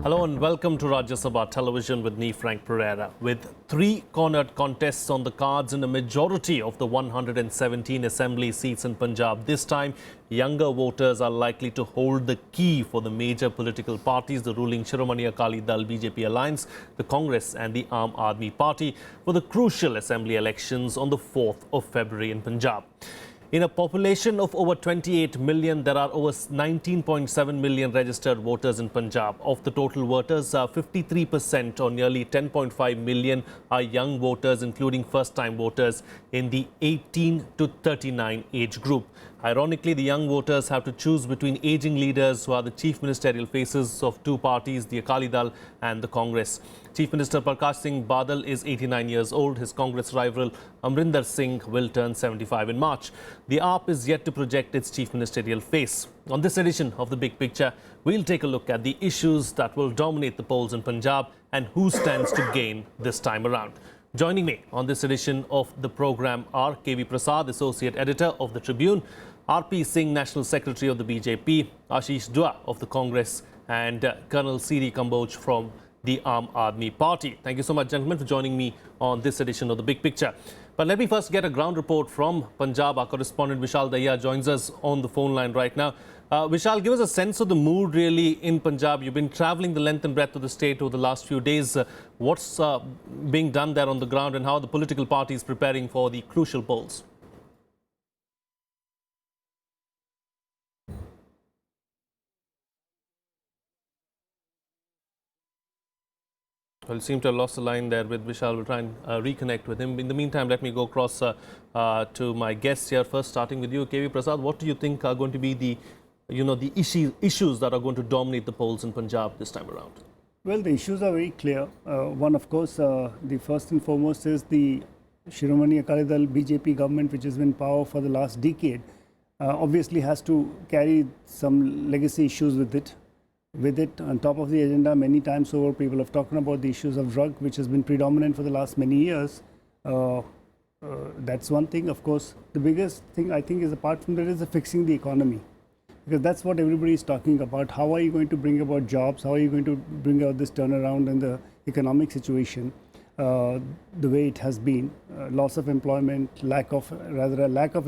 Hello and welcome to Rajya Sabha Television with me, Frank Pereira. With three cornered contests on the cards in a majority of the 117 assembly seats in Punjab, this time younger voters are likely to hold the key for the major political parties, the ruling Shiromani Akali Dal BJP alliance, the Congress and the R.P. Party for the crucial assembly elections on the 4th of February in Punjab. In a population of over 28 million, there are over 19.7 million registered voters in Punjab. Of the total voters, 53% or nearly 10.5 million are young voters, including first-time voters in the 18 to 39 age group. Ironically, the young voters have to choose between aging leaders who are the chief ministerial faces of two parties, the Akali Dal and the Congress. Chief Minister R.P.Singh Badal is 89 years old. His Congress rival R.Singh will turn 75 in March. The AAP is yet to project its chief ministerial face. On this edition of The Big Picture, we'll take a look at the issues that will dominate the polls in Punjab and who stands to gain this time around. Joining me on this edition of the program are K.V.Prasad, Associate Editor of the Tribune, R.P.Singh, National Secretary of the BJP, Ashish of the Congress, and Colonel C.D. Kamboj from the R.P. Party. Thank you so much, gentlemen, for joining me on this edition of The Big Picture. But let me first get a ground report from Punjab. Our correspondent Vishal Dahiya joins us on the phone line right now. Vishal, give us a sense of the mood really in Punjab. You've been travelling the length and breadth of the state over the last few days. What's being done there on the ground and how are the political parties preparing for the crucial polls? Well, seem to have lost the line there with Vishal. We'll try and reconnect with him. In the meantime, let me go across to my guests here. First, starting with you, K.V.Prasad. What do you think are going to be the, the issues that are going to dominate the polls in Punjab this time around? Well, the issues are very clear. One, of course, the first and foremost is the Shiromani Akali Dal BJP government, which has been in power for the last decade, obviously has to carry some legacy issues with it. On top of the agenda, many times over, people have talked about the issues of drug, which has been predominant for the last many years. That's one thing. Of course, the biggest thing I think is, apart from that, is fixing the economy. Because that's what everybody is talking about. How are you going to bring about jobs? How are you going to bring out this turnaround in the economic situation the way it has been? Loss of employment, lack of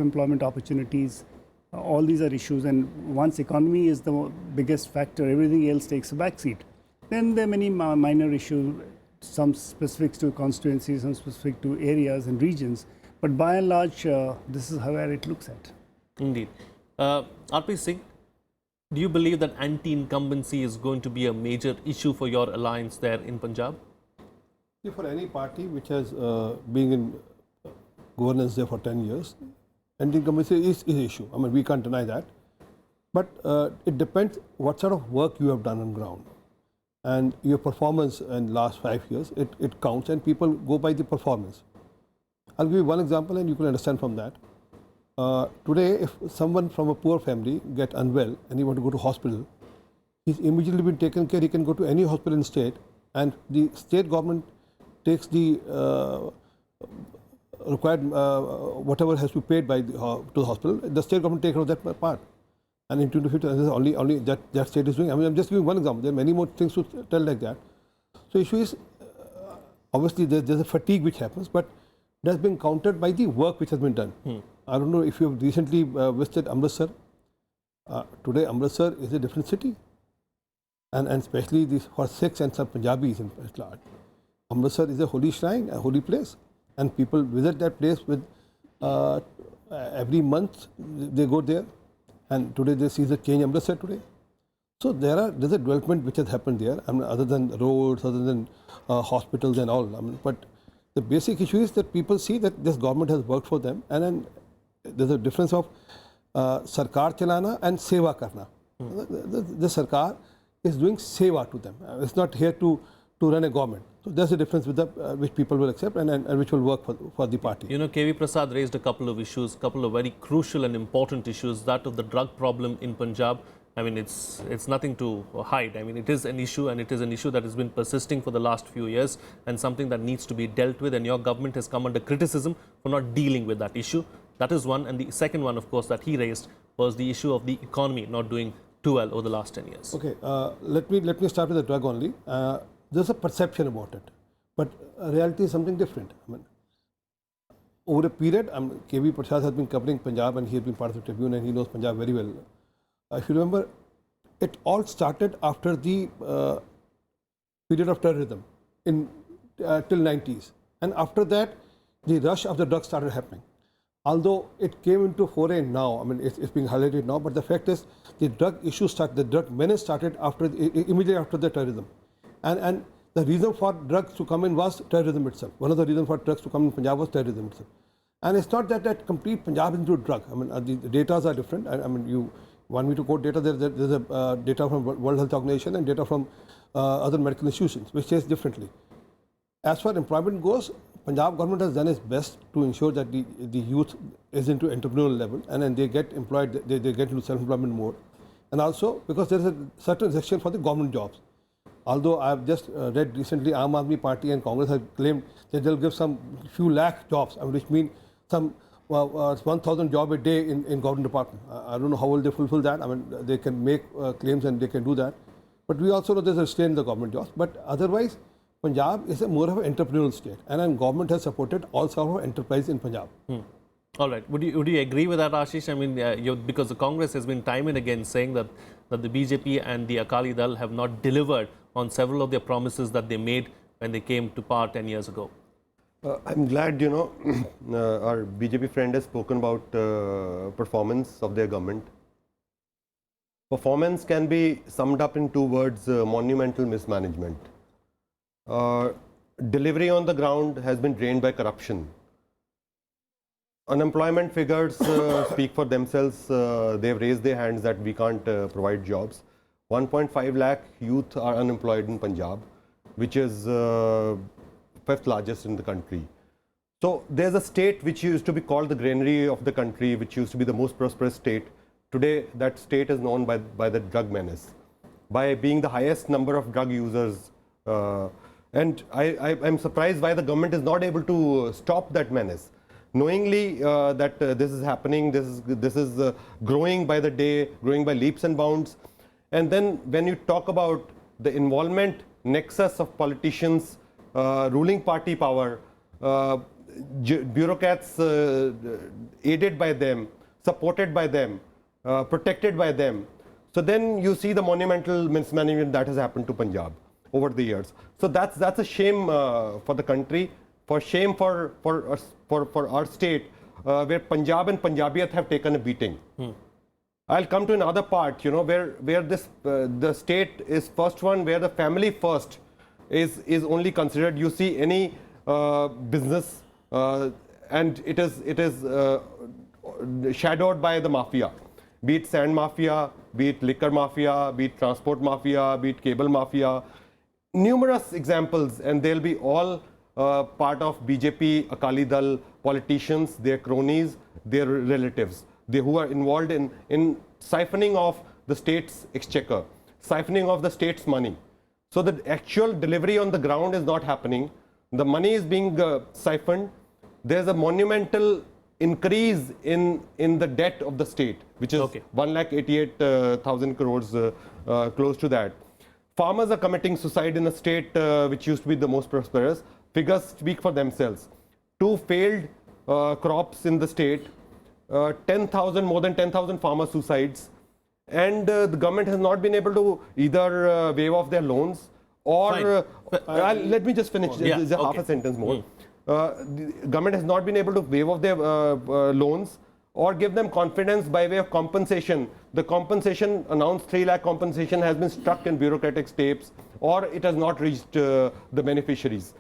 employment opportunities. All these are issues, and once economy is the biggest factor, everything else takes a backseat. Then there are many minor issues, some specific to constituencies, some specific to areas and regions. But by and large, this is how it looks at. Indeed. R.P.Singh, do you believe that anti-incumbency is going to be a major issue for your alliance there in Punjab? For any party which has been in governance there for 10 years, anti-incumbency is an issue. I mean, we can't deny that. But it depends what sort of work you have done on ground. And your performance in the last 5 years, it counts, and people go by the performance. I'll give you one example and you can understand from that. Today, if someone from a poor family gets unwell and he wants to go to hospital, he's immediately been taken care. He can go to any hospital in the state, and the state government takes the required whatever has to be paid by to the hospital. The state government takes care of that part, and in 2050, only that state is doing. I mean, I'm just giving one example. There are many more things to tell like that. So, issue is obviously there's a fatigue which happens, but that's been countered by the work which has been done. I don't know if you have recently visited Amritsar. Today, Amritsar is a different city, and especially this for Sikhs and some Punjabis in large. Amritsar is a holy shrine, a holy place. And people visit that place with every month they go there, and today they see the change in Amritsar today. So there's a development which has happened there. I mean, other than roads, other than hospitals and all. I mean, but the basic issue is that people see that this government has worked for them, and then there's a difference of sarkar chalana and seva karna. The sarkar is doing seva to them. It's not here to run a government. So there's a difference with which people will accept and which will work for the party. You know, K.V.Prasad raised a couple of issues, couple of very crucial and important issues. That of the drug problem in Punjab. I mean, it's nothing to hide. I mean, it is an issue, and it is an issue that has been persisting for the last few years, and something that needs to be dealt with. And your government has come under criticism for not dealing with that issue. That is one. And the second one, of course, that he raised was the issue of the economy not doing too well over the last 10 years? Okay, let me start with the drug only. There's a perception about it, but reality is something different. I mean, over a period, K.V.Prasad has been covering Punjab and he has been part of the Tribune and he knows Punjab very well. If you remember, it all started after the period of terrorism in till 90s, and after that, the rush of the drugs started happening. Although it came into foray now, I mean, it's being highlighted now, but the fact is, the drug issue started, the drug menace started immediately after the terrorism, and the reason for drugs to come in was terrorism itself. One of the reasons for drugs to come in Punjab was terrorism itself. And it's not that complete Punjab is into drug. I mean, the data are different. I mean, you want me to quote data? There's a data from World Health Organization and data from other medical institutions, which says differently. As far as employment goes, Punjab government has done its best to ensure that the youth is into entrepreneurial level and then they get employed, they get into self-employment mode. And also because there is a certain section for the government jobs. Although I have just read recently, Aam Aadmi Party and Congress have claimed that they'll give some few lakh jobs, which means some 1,000 job a day in government department. I don't know how will they fulfill that. I mean, they can make claims and they can do that. But we also know there's a restraint in the government jobs. But otherwise, Punjab is more of an entrepreneurial state, and then government has supported all sorts of enterprise in Punjab. All right. Would you agree with that, Ashish? I mean, because the Congress has been time and again saying that the BJP and the Akali Dal have not delivered on several of their promises that they made when they came to power 10 years ago. I'm glad, our BJP friend has spoken about performance of their government. Performance can be summed up in two words, monumental mismanagement. Delivery on the ground has been drained by corruption. Unemployment figures speak for themselves. They've raised their hands that we can't provide jobs. 1.5 lakh youth are unemployed in Punjab, which is fifth largest in the country. So there's a state which used to be called the granary of the country, which used to be the most prosperous state. Today, that state is known by the drug menace, by being the highest number of drug users. And I'm surprised why the government is not able to stop that menace. Knowingly that this is happening, this is growing by the day, growing by leaps and bounds. And then when you talk about the involvement nexus of politicians, ruling party power, bureaucrats aided by them, supported by them, protected by them. So then you see the monumental mismanagement that has happened to Punjab over the years. So that's a shame for the country, for shame for our state, where Punjab and Punjabiyat have taken a beating. I'll come to another part, where this the state is first one, where the family first is only considered. You see any business, and it is shadowed by the mafia, be it sand mafia, be it liquor mafia, be it transport mafia, be it cable mafia. Numerous examples, and they'll be all part of BJP, Akali Dal politicians, their cronies, their relatives, who are involved in siphoning off the state's exchequer, siphoning off the state's money. So the actual delivery on the ground is not happening. The money is being siphoned. There's a monumental increase in the debt of the state, which is 1,88,000 crores, close to that. Farmers are committing suicide in a state which used to be the most prosperous. Figures speak for themselves. 2 failed crops in the state, more than 10,000 farmer suicides, and the government has not been able to either waive off their loans or let me just finish. There's half a sentence more. The government has not been able to waive off their loans or give them confidence by way of compensation. The compensation announced, 3 lakh compensation, has been stuck in bureaucratic steps, or it has not reached the beneficiaries.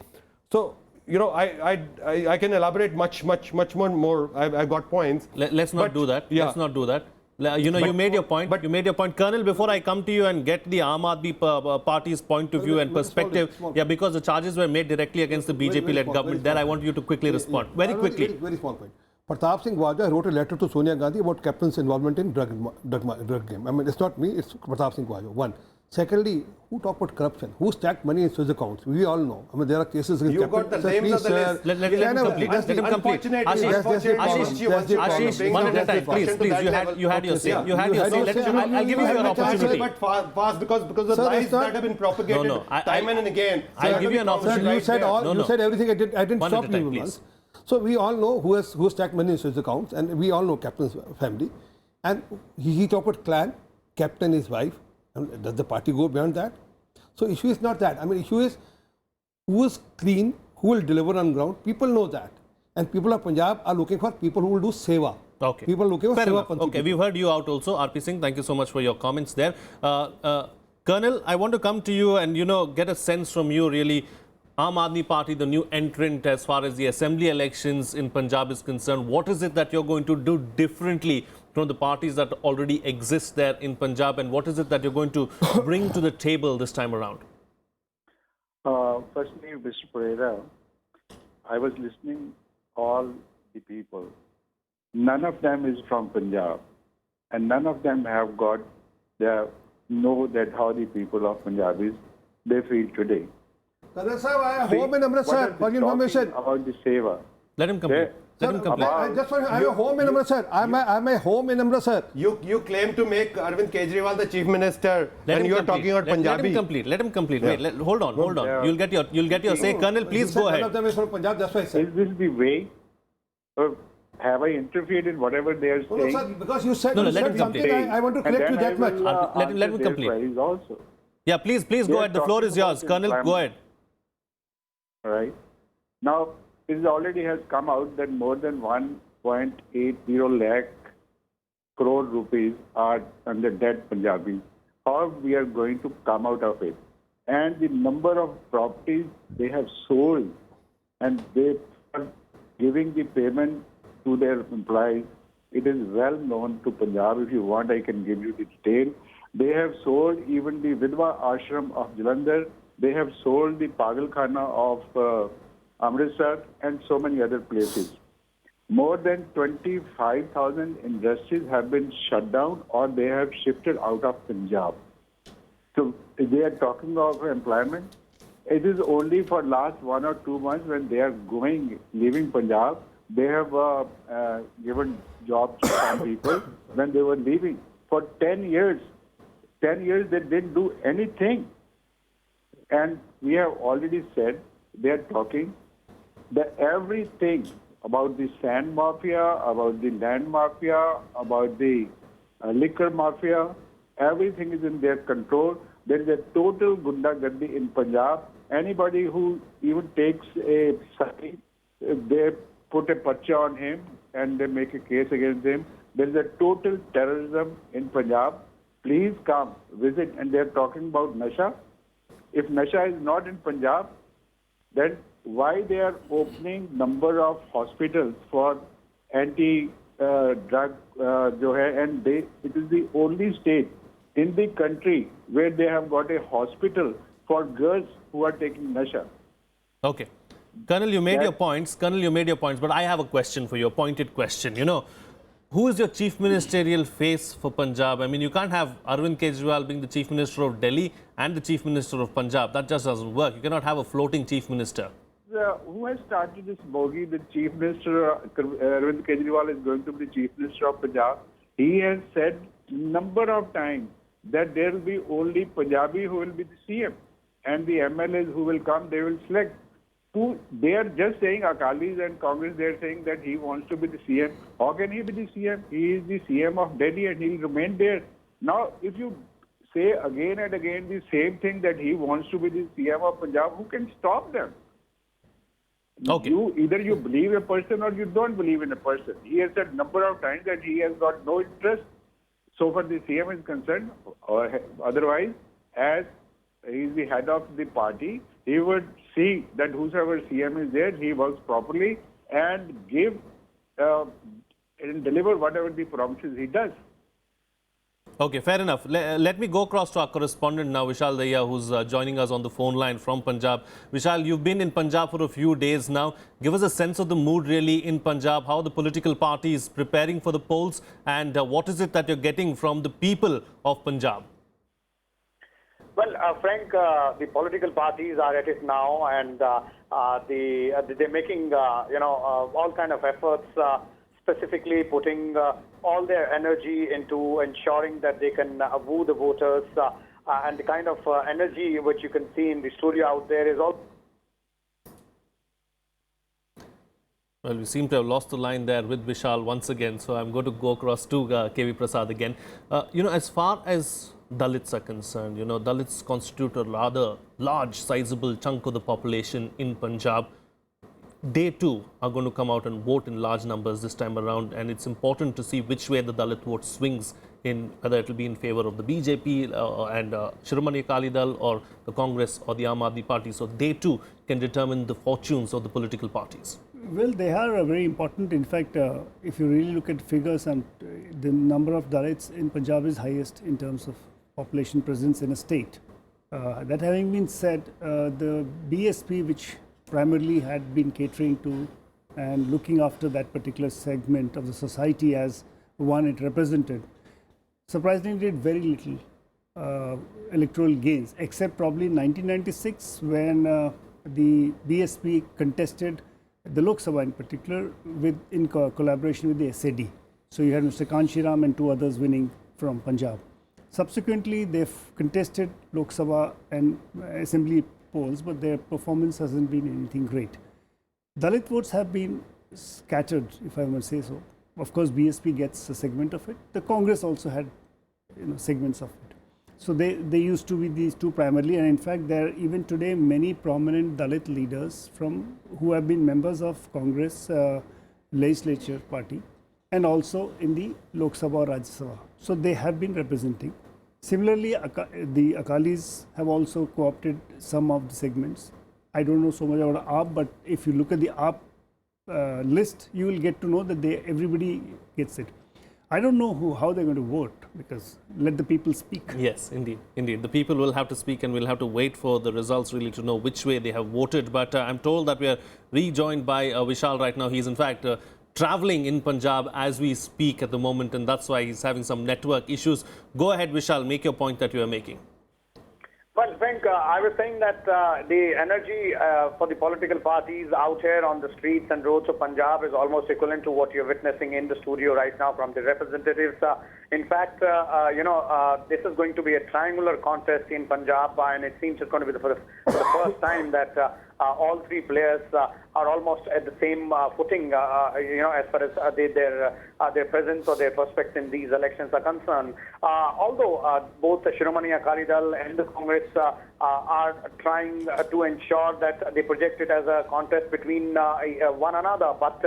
So, I can elaborate much more. I've got points. Let's not do that. Yeah. Let's not do that. You made your point. But you made your point, Colonel. Before I come to you and get the Aam Aadmi Party's point of view and perspective, because the charges were made directly against the BJP-led government. There, I want you to quickly respond. Very quickly. Very small point. Pratap Singh Wajwa wrote a letter to Sonia Gandhi about captain's involvement in drug game. I mean, it's not me, it's Pratap Singh Wajwa. One. Secondly, who talk about corruption? Who stacked money in Swiss accounts? We all know. I mean, there are cases. You got the names of the list. Let him complete. Let him complete. Ashish, one at a time, please. You had your say. You had your say. I'll give you your opportunity. But fast because of the lies that have been propagated time and again. I'll give you an opportunity. You said all. You said everything. I didn't stop you once. So we all know who stacked money in Swiss accounts, and we all know Captain's family. And he talked about clan, Captain, his wife. And does the party go beyond that? So issue is not that. I mean, issue is who is clean, who will deliver on ground. People know that. And people of Punjab are looking for people who will do seva. Okay. People are looking for seva. Okay, we've heard you out also. R.P.Singh, thank you so much for your comments there. Colonel, I want to come to you and, get a sense from you really. Aam Aadmi Party, the new entrant as far as the assembly elections in Punjab is concerned. What is it that you're going to do differently from the parties that already exist there in Punjab, and what is it that you're going to bring to the table this time around? Firstly, Mr. Pereira, I was listening all the people. None of them is from Punjab, and none of them have got know that how the people of Punjab they feel today. Colonel Sahib, I am home in Amritsar for information. About the seva. Let him complete. Let him complete. I have a home in Amritsar. I am a home in Amritsar. You claim to make Arvind Kejriwal the chief minister, and you are talking about Punjabi. Let him complete. Let him complete. Yeah. Wait, hold on. You'll get your say. Colonel, please go ahead. One of them is from Punjab. That's why I said. Is this the way? Or have I interfered in whatever they are saying? No, sir, because you said, let him something, complete. I want to correct you that much. Let him complete. Also. Yeah, please go ahead. The floor is yours. Colonel, go ahead. Right. Now, it already has come out that more than 1.80 lakh crore rupees are under debt Punjabis. How we are going to come out of it? And the number of properties they have sold, and they are giving the payment to their employees. It is well known to Punjab. If you want, I can give you the detail. They have sold even the Vidwa Ashram of Jalandhar. They have sold the Pagalkhana of Amritsar and so many other places. More than 25,000 industries have been shut down or they have shifted out of Punjab. So they are talking of employment. It is only for last 1 or 2 months when they are leaving Punjab, they have given jobs to some people when they were leaving. For 10 years they didn't do anything. And we have already said, they are talking that everything about the sand mafia, about the land mafia, about the liquor mafia, everything is in their control. There is a total gundagandi in Punjab. Anybody who even takes a side, they put a parcha on him and they make a case against him. There is a total terrorism in Punjab. Please come, visit. And they are talking about Nasha. If Nasha is not in Punjab, then why they are opening number of hospitals for anti-drug, and it is the only state in the country where they have got a hospital for girls who are taking Nasha. Okay. Colonel, you made your points. But I have a question for you, a pointed question. Who is your chief ministerial face for Punjab? I mean, you can't have Arvind Kejriwal being the chief minister of Delhi and the chief minister of Punjab. That just doesn't work. You cannot have a floating chief minister. Who has started this bogie? The chief minister, Arvind Kejriwal, is going to be the chief minister of Punjab. He has said number of times that there will be only Punjabi who will be the CM. And the MLAs who will come, they will select. They are just saying, Akalis and Congress, they are saying that he wants to be the CM. How can he be the CM? He is the CM of Delhi and he will remain there. Now, if you say again and again the same thing that he wants to be the CM of Punjab, who can stop them? Okay. Either you believe a person or you don't believe in a person. He has said number of times that he has got no interest so far the CM is concerned. Or otherwise, as he is the head of the party, he would see that whosoever CM is there, he works properly and give and deliver whatever the promises he does. Okay, fair enough. Let me go across to our correspondent now, Vishal Daya, who's joining us on the phone line from Punjab. Vishal, you've been in Punjab for a few days now. Give us a sense of the mood really in Punjab, how the political party is preparing for the polls, and what is it that you're getting from the people of Punjab? Well, Frank, the political parties are at it now, and they're making, all kind of efforts, specifically putting all their energy into ensuring that they can woo the voters, and the kind of energy which you can see in the studio out there is all. Well, we seem to have lost the line there with Vishal once again, so I'm going to go across to K.V.Prasad again. As far as Dalits are concerned, Dalits constitute a rather large, sizable chunk of the population in Punjab. They too are going to come out and vote in large numbers this time around, and it's important to see which way the Dalit vote swings, in whether it will be in favor of the BJP and Shiromani Akali Dal, or the Congress or the Aam Aadmi Party. So they too can determine the fortunes of the political parties. Well, they are very important. In fact, if you really look at figures, and the number of Dalits in Punjab is highest in terms of population presence in a state. That having been said, the BSP, which primarily had been catering to and looking after that particular segment of the society as one it represented, surprisingly did very little electoral gains, except probably in 1996 when the BSP contested the Lok Sabha in particular in collaboration with the SAD. So you had Mr. Kanshiram and two others winning from Punjab. Subsequently, they've contested Lok Sabha and Assembly polls, but their performance hasn't been anything great. Dalit votes have been scattered, if I must say so. Of course, BSP gets a segment of it. The Congress also had segments of it. So they used to be these two primarily, and in fact, there are even today many prominent Dalit leaders who have been members of Congress legislature party, and also in the Lok Sabha or Rajya Sabha. So they have been representing. Similarly, the Akalis have also co-opted some of the segments. I don't know so much about AAP, but if you look at the AAP list, you will get to know that everybody gets it. I don't know how they're going to vote, because let the people speak. Yes, indeed. The people will have to speak, and we'll have to wait for the results really to know which way they have voted. But I'm told that we are rejoined by Vishal right now. He's in fact traveling in Punjab as we speak at the moment, and that's why he's having some network issues. Go ahead, Vishal, make your point that you are making. Well, Frank, I was saying that the energy for the political parties out here on the streets and roads of Punjab is almost equivalent to what you're witnessing in the studio right now from the representatives. In fact, this is going to be a triangular contest in Punjab, and it seems it's going to be for the first time that all three players are almost at the same footing, as far as their presence or their prospects in these elections are concerned. Although both the Shiromani Akali Dal and the Congress are trying to ensure that they project it as a contest between one another, but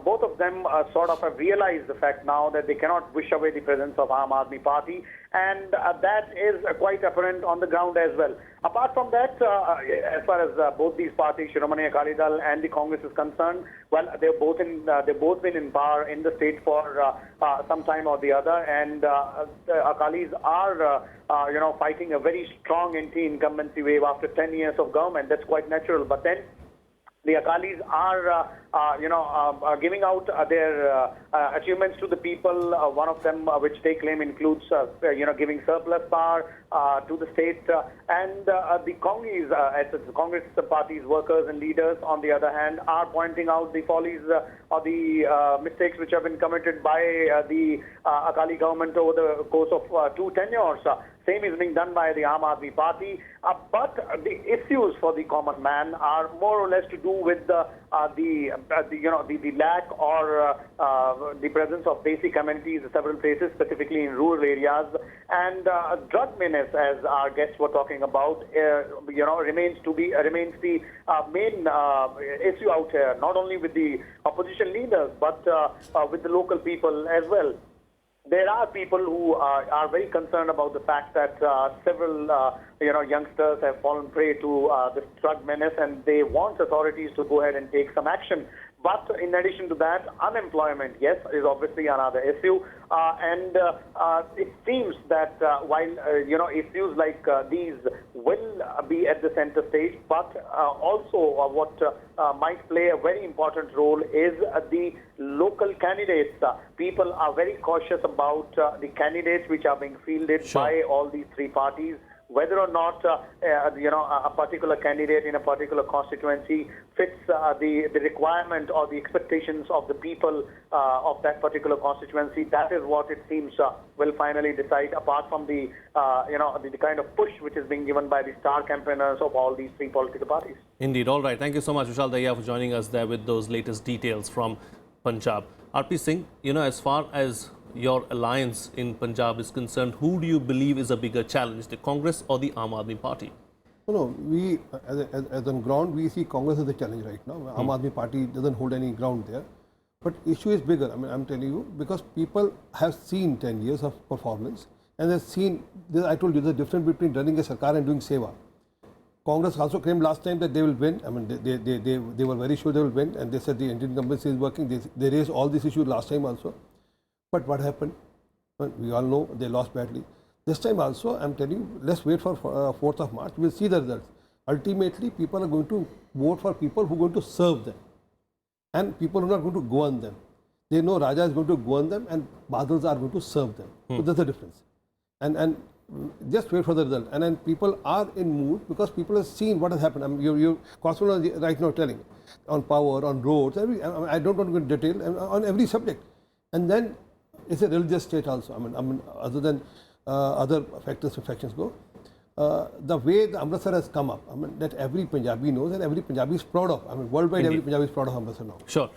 both of them sort of have realized the fact now that they cannot wish away the presence of Aam Aadmi Party, and that is quite apparent on the ground as well. Apart from that, as far as both these parties, Shiromani Akali Dal and the Congress is concerned, well, they've both been in power in the state for some time or the other, and the Akalis are fighting a very strong anti-incumbency wave after 10 years of government. That's quite natural, but then the Akalis are, giving out their achievements to the people. One of them, which they claim, includes, giving surplus power to the state. And the Congress, the Congress Party's workers and leaders, on the other hand, are pointing out the follies or the mistakes which have been committed by the Akali government over the course of 2 tenures. Same is being done by the Aam Aadmi Party, but the issues for the common man are more or less to do with the lack or the presence of basic amenities in several places, specifically in rural areas, and drug menace, as our guests were talking about, remains the main issue out here, not only with the opposition leaders but with the local people as well. There are people who are very concerned about the fact that several youngsters have fallen prey to this drug menace, and they want authorities to go ahead and take some action. But in addition to that, unemployment, yes, is obviously another issue. It seems that while, issues like these will be at the center stage, but also what might play a very important role is the local candidates. People are very cautious about the candidates which are being fielded by all these three parties. Whether or not a particular candidate in a particular constituency fits the requirement or the expectations of the people of that particular constituency, that is what it seems will finally decide. Apart from the the kind of push which is being given by the star campaigners of all these three political parties. Indeed. All right. Thank you so much, Vishal Dahiya, for joining us there with those latest details from Punjab. R.P.Singh, as far as your alliance in Punjab is concerned, who do you believe is a bigger challenge, the Congress or the Aam Aadmi Party? No, we as on ground, we see Congress as a challenge right now. Aam Aadmi Party doesn't hold any ground there. But issue is bigger. I mean, I'm telling you, because people have seen 10 years of performance and they've seen, I told you, there's a difference between running a Sarkar and doing Seva. Congress also claimed last time that they will win. I mean, they were very sure they will win, and they said the Indian incumbency is working. They raised all these issues last time also. But what happened? Well, we all know they lost badly. This time also, I'm telling you, let's wait for 4th of March. We'll see the results. Ultimately, people are going to vote for people who are going to serve them. And people who are not going to go on them. They know Raja is going to go on them and Badals are going to serve them. So that's the difference. And just wait for the result. And then people are in mood because people have seen what has happened. I mean, you correspondent right now telling on power, on roads, I don't want to go into detail, on every subject. And then it's a religious state also. I mean, other than other factors, factions go. The way the Amritsar has come up, I mean, that every Punjabi knows and every Punjabi is proud of. I mean, worldwide, every Punjabi is proud of Amritsar now. Sure.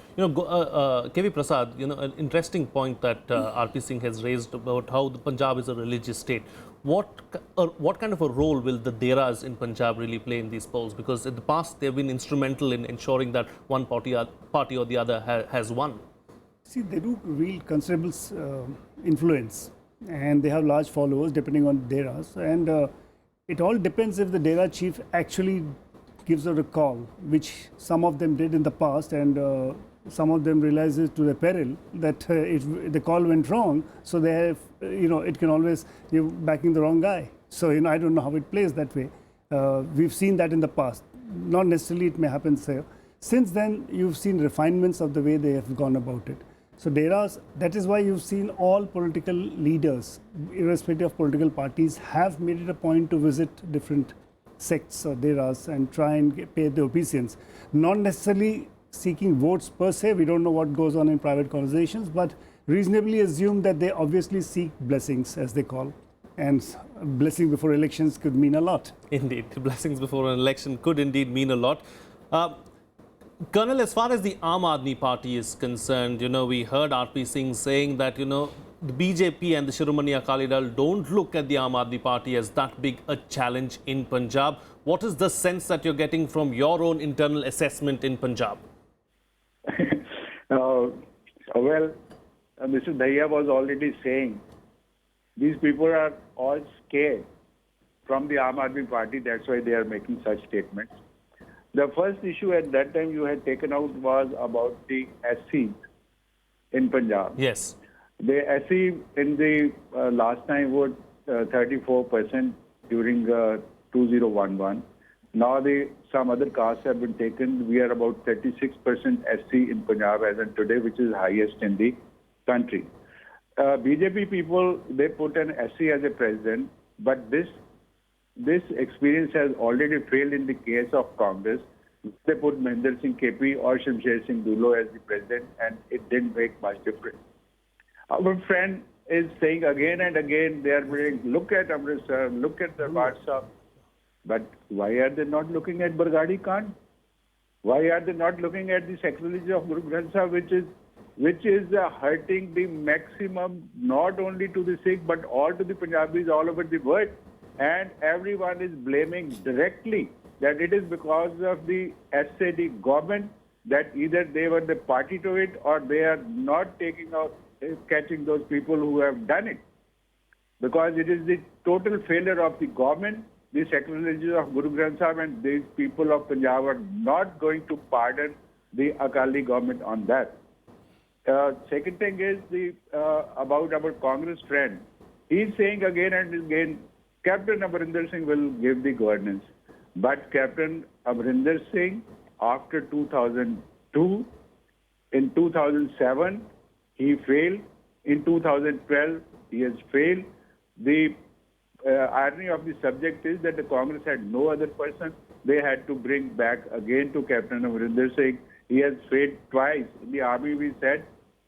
K.V.Prasad, an interesting point that R.P.Singh has raised about how the Punjab is a religious state. What kind of a role will the Deras in Punjab really play in these polls? Because in the past, they've been instrumental in ensuring that one party or the other has won. See, they do wield considerable influence, and they have large followers depending on Deras. And it all depends if the Dera chief actually gives out a call, which some of them did in the past, and some of them realizes to their peril that if the call went wrong, so they have, it can always, you're backing the wrong guy. So, I don't know how it plays that way. We've seen that in the past. Not necessarily it may happen here. Since then, you've seen refinements of the way they have gone about it. So Deras, that is why you've seen all political leaders, irrespective of political parties, have made it a point to visit different sects or Deras and try and pay the obeisance. Not necessarily seeking votes per se, we don't know what goes on in private conversations, but reasonably assume that they obviously seek blessings, as they call. And blessing before elections could mean a lot. Indeed, blessings before an election could indeed mean a lot. Colonel, as far as the Aam Aadmi Party is concerned, we heard R.P.Singh saying that, the BJP and the Shiromani Akali Dal don't look at the Aam Aadmi Party as that big a challenge in Punjab. What is the sense that you're getting from your own internal assessment in Punjab? Well, Mr. Dahiya was already saying, these people are all scared from the Aam Aadmi Party. That's why they are making such statements. The first issue at that time you had taken out was about the SC in Punjab. Yes. The SC in the last time voted 34% during 2011. Now some other castes have been taken. We are about 36% SC in Punjab as of today, which is highest in the country. BJP people, they put an SC as a president, but this experience has already failed in the case of Congress. They put Mahinder Singh KP or Shamsher Singh Dulo as the president, and it didn't make much difference. Our friend is saying again and again, they are saying, look at Amritsar, look at the WhatsApp. But why are they not looking at Bargadi Kand? Why are they not looking at the sacrilege of Guru Granth Sahib, which is hurting the maximum, not only to the Sikh, but all to the Punjabis all over the world? And everyone is blaming directly that it is because of the SAD government, that either they were the party to it or they are not catching those people who have done it. Because it is the total failure of the government, the sacrilegious of Guru Granth Sahib, and these people of Punjab are not going to pardon the Akali government on that. Second thing is about our Congress friend. He's saying again and again, Captain Amarinder Singh will give the governance. But Captain Amarinder Singh, after 2002, in 2007, he failed. In 2012, he has failed. The irony of the subject is that the Congress had no other person. They had to bring back again to Captain Amarinder Singh. He has failed twice. In the army, we said,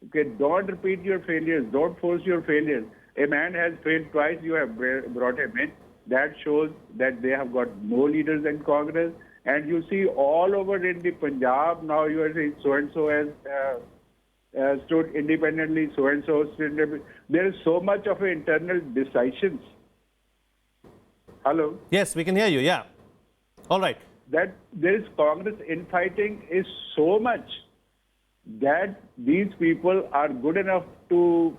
okay, don't repeat your failures. Don't force your failures. A man has failed twice. You have brought him in. That shows that they have got no leaders in Congress. And you see all over in the Punjab, now you are saying so-and-so has stood independently, so-and-so stood independently. There is so much of internal decisions. Hello? Yes, we can hear you, yeah. All right. That there is Congress infighting is so much that these people are good enough to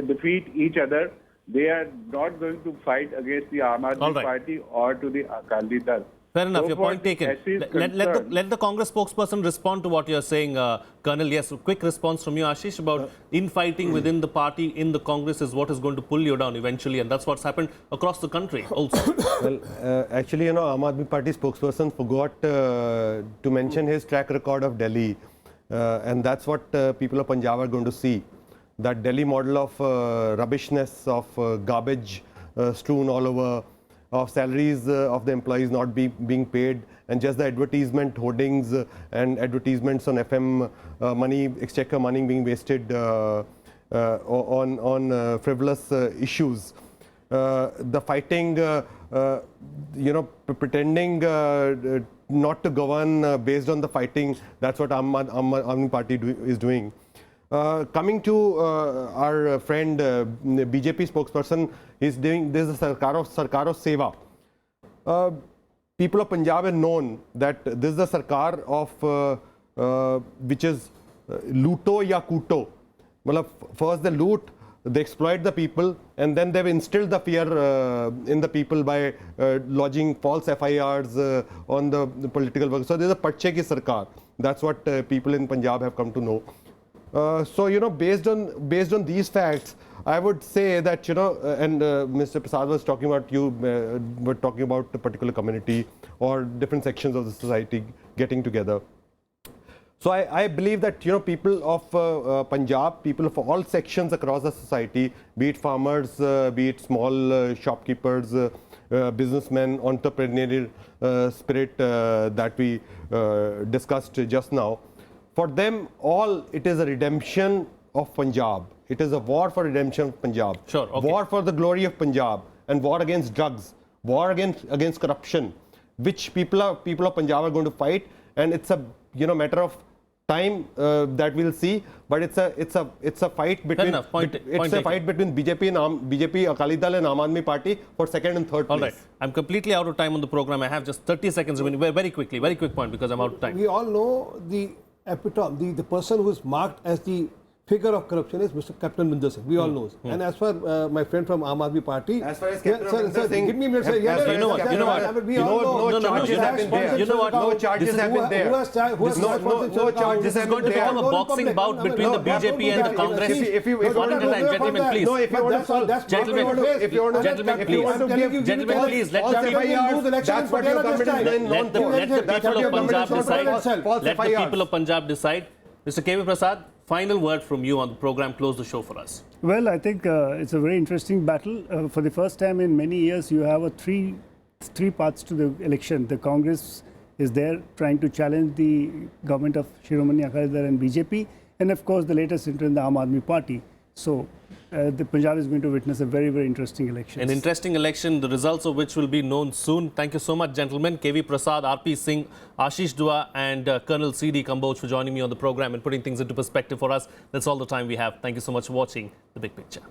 defeat each other. They are not going to fight against the Aam Aadmi Party or to the Akali Dal. Fair enough, So your far, point taken. as Let the Congress spokesperson respond to what you're saying, Colonel. Yes, a quick response from you, Ashish, about infighting within the party in the Congress is what is going to pull you down eventually, and that's what's happened across the country also. Well, actually, you know, Aam Aadmi Party spokesperson forgot to mention his track record of Delhi, and that's what people of Punjab are going to see. That Delhi model of rubbishness, of garbage strewn all over, of salaries of the employees not being paid, and just the advertisement hoardings and advertisements on FM money, exchequer money being wasted on frivolous issues. The fighting, you know, pretending not to govern based on the fighting, that's what Aam Aadmi Party is doing. Coming to our friend BJP spokesperson, he's doing this is Sarkar of Seva. People of Punjab have known that this is the Sarkar of which is Luto ya Kuto. First they loot, they exploit the people, and then they've instilled the fear in the people by lodging false FIRs on the political work. So there's a Pache ki Sarkar. That's what people in Punjab have come to know. So, you know, based on these facts, I would say that, you know, and Mr. Prasad was talking about were talking about a particular community or different sections of the society getting together. So I believe that, you know, people of Punjab, people of all sections across the society, be it farmers, be it small shopkeepers, businessmen, entrepreneurial spirit that we discussed just now, for them all, it is a redemption of Punjab. It is a war for redemption of Punjab. Sure, okay. War for the glory of Punjab, and war against drugs, war against corruption, which people of Punjab are going to fight. And it's a, you know, matter of time that we'll see. But it's a fight between between BJP, Akali Dal, and Aam Aadmi Party for second and third place. All right. I'm completely out of time on the program. I have just 30 seconds remaining. Very quickly, very quick point because I'm out of time. We all know the epitome, the person who is marked as the figure of corruption is Mr. Captain Amarinder Singh. We all know. And as for my friend from Aam Aadmi Party, as far as Captain Amarinder Singh, give me a minute, sir. You know what? No charges have been there. You know what? No charges have been there. No charges This is have going been to become there. a boxing bout between the BJP and the Congress. One at a time, gentlemen, please. No, if you want to, Gentlemen, please, let the people of Punjab decide. Let the people of Punjab decide. Mr. K.V.Prasad, final word from you on the program. Close the show for us. Well, I think it's a very interesting battle. For the first time in many years, you have three parts to the election. The Congress is there trying to challenge the government of Shiromani Akali Dal and BJP, and of course the latest entrant, the Aam Aadmi Party. So the Punjab is going to witness a very, very interesting election. An interesting election, the results of which will be known soon. Thank you so much, gentlemen. K.V.Prasad, R.P.Singh, Ashish Dua and Colonel C.D. Kamboj for joining me on the program and putting things into perspective for us. That's all the time we have. Thank you so much for watching The Big Picture.